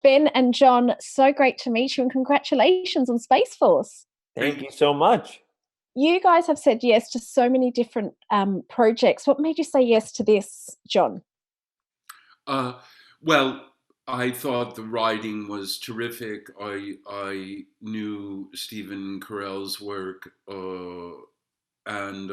Ben and John, so great to meet you and congratulations on Space Force. Thank you so much. You guys have said yes to so many different projects. What made you say yes to this, John? Well, I thought the writing was terrific. I knew Stephen Carell's work, and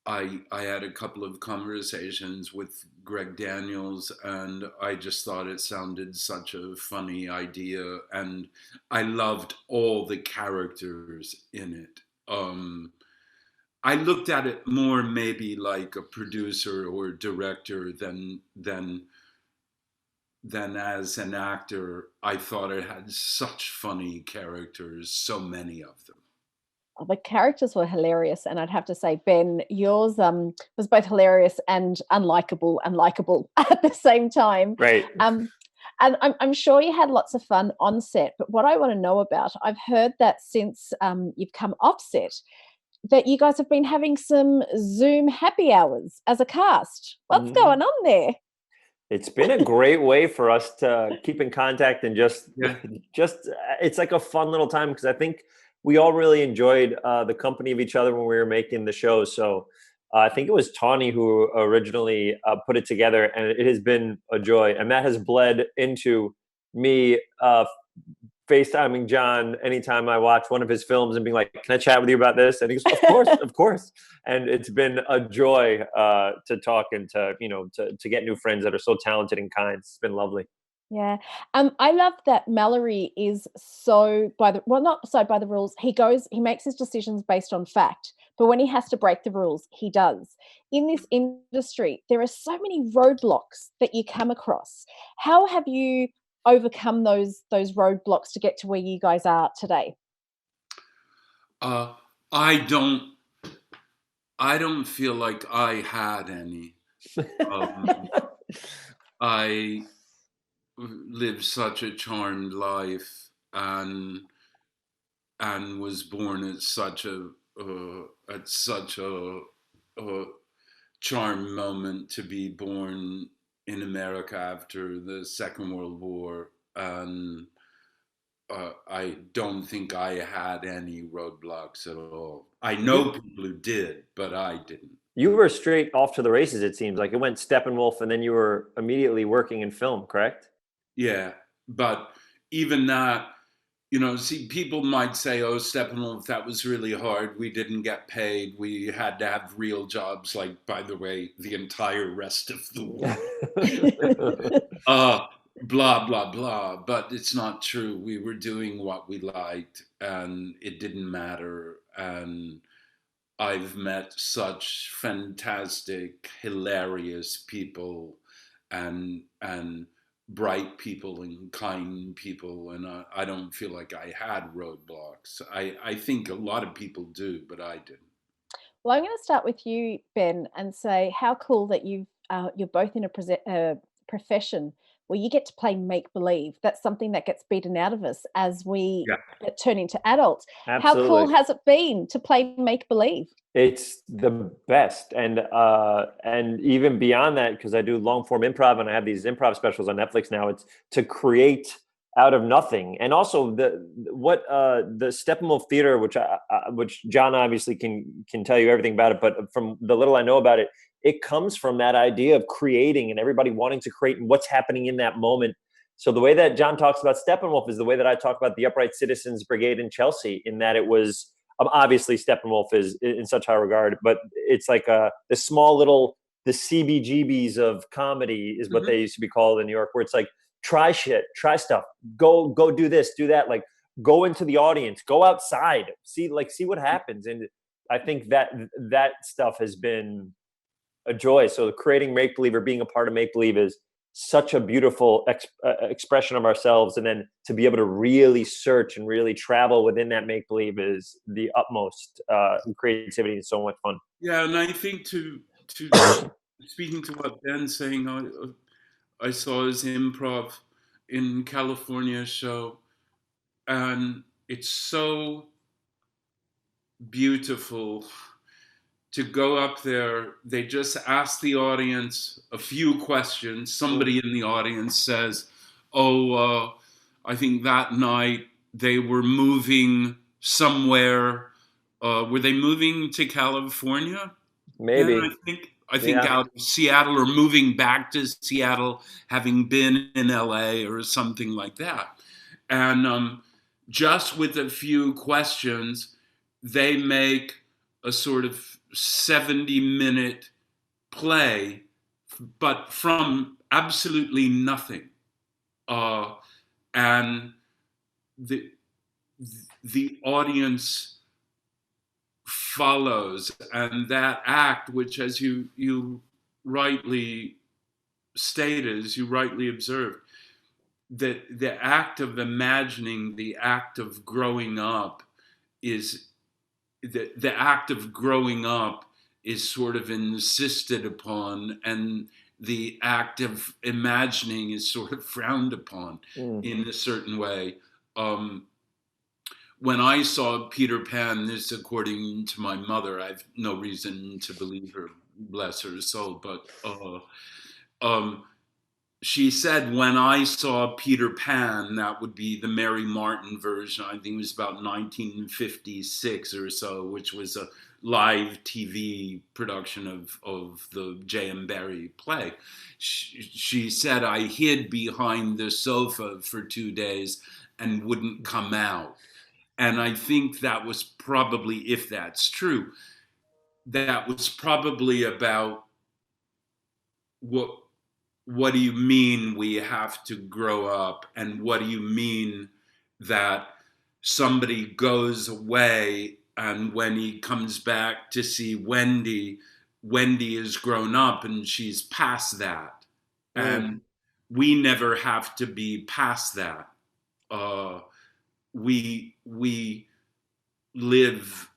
I had a couple of conversations with Greg Daniels, and I just thought it sounded such a funny idea, and I loved all the characters in it. I looked at it more maybe like a producer or director than as an actor. I thought it had such funny characters, so many of them. Oh, the characters were hilarious, and I'd have to say, Ben, yours was both hilarious and unlikable and likable at the same time. Right. And I'm sure you had lots of fun on set, but what I want to know about, I've heard that since you've come off set, that you guys have been having some Zoom happy hours as a cast. What's going on there? It's been a great way for us to keep in contact and just it's like a fun little time, because I think we all really enjoyed the company of each other when we were making the show. So I think it was Tawny who originally put it together, and it has been a joy. And that has bled into me FaceTiming John anytime I watch one of his films and being like, "Can I chat with you about this?" And he goes, "Of course, of course." And it's been a joy to talk and to get new friends that are so talented and kind. It's been lovely. Yeah. I love that Mallory is not so by the rules. He makes his decisions based on fact, but when he has to break the rules, he does. In this industry, there are so many roadblocks that you come across. How have you overcome those roadblocks to get to where you guys are today? I don't feel like I had any. I lived such a charmed life and was born at such a charmed moment to be born in America after the Second World War, and I don't think I had any roadblocks at all. I know people who did, but I didn't. You were straight off to the races, it seems like. It went Steppenwolf, and then you were immediately working in film, correct? Yeah, but even that, see, people might say, "Oh, Steppenwolf, that was really hard. We didn't get paid. We had to have real jobs." Like, by the way, the entire rest of the world. Blah, blah, blah. But it's not true. We were doing what we liked, and it didn't matter. And I've met such fantastic, hilarious people, and bright people and kind people, and I don't feel like I had roadblocks. I think a lot of people do, but I didn't. Well, I'm going to start with you, Ben, and say how cool that you're both in a profession where you get to play make-believe. That's something that gets beaten out of us as we turn into adults. Absolutely. How cool has it been to play make-believe? It's the best. And even beyond that, because I do long-form improv and I have these improv specials on Netflix now, it's to create out of nothing. And also the Steppenwolf Theater, which John obviously can tell you everything about it, but from the little I know about it, it comes from that idea of creating and everybody wanting to create and what's happening in that moment. So the way that John talks about Steppenwolf is the way that I talk about the Upright Citizens Brigade in Chelsea, in that it was obviously Steppenwolf is in such high regard, but it's like the small little, the CBGBs of comedy is what they used to be called in New York, where it's like, try shit, try stuff, go do this, do that, like go into the audience, go outside, see what happens. And I think that stuff has been a joy. So creating make believe or being a part of make believe is such a beautiful expression of ourselves, and then to be able to really search and really travel within that make believe is the utmost creativity and so much fun. Yeah, and I think to speaking to what Ben's saying, I saw his improv in California show, and it's so beautiful to go up there. They just ask the audience a few questions. Somebody in the audience says, I think that night they were moving somewhere. Were they moving to California? Maybe. Yeah, I think out of Seattle, or moving back to Seattle, having been in LA or something like that. And just with a few questions, they make a sort of 70-minute play, but from absolutely nothing. And the audience follows, and that act, which, as you rightly stated, as you rightly observed, the act of imagining, the act of growing up is the act of growing up is sort of insisted upon, and the act of imagining is sort of frowned upon in a certain way. When I saw Peter Pan, this according to my mother, I have no reason to believe her, bless her soul, but she said, when I saw Peter Pan, that would be the Mary Martin version, I think it was about 1956 or so, which was a live TV production of the J.M. Barrie play. She said, I hid behind the sofa for 2 days and wouldn't come out. And I think that was probably, if that's true, that was probably about what do you mean we have to grow up, and what do you mean that somebody goes away and when he comes back to see Wendy is grown up and she's past that. And we never have to be past that. We live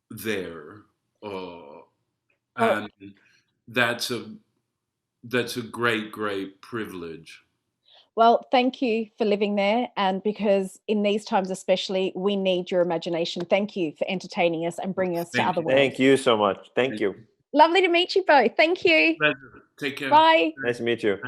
there, and that's a great privilege. Well, thank you for living there, and because in these times especially, we need your imagination. Thank you for entertaining us and bringing us to other worlds. Thank you so much. Thank you. Lovely to meet you both. Thank you. Pleasure. Take care. Bye. Nice to meet you.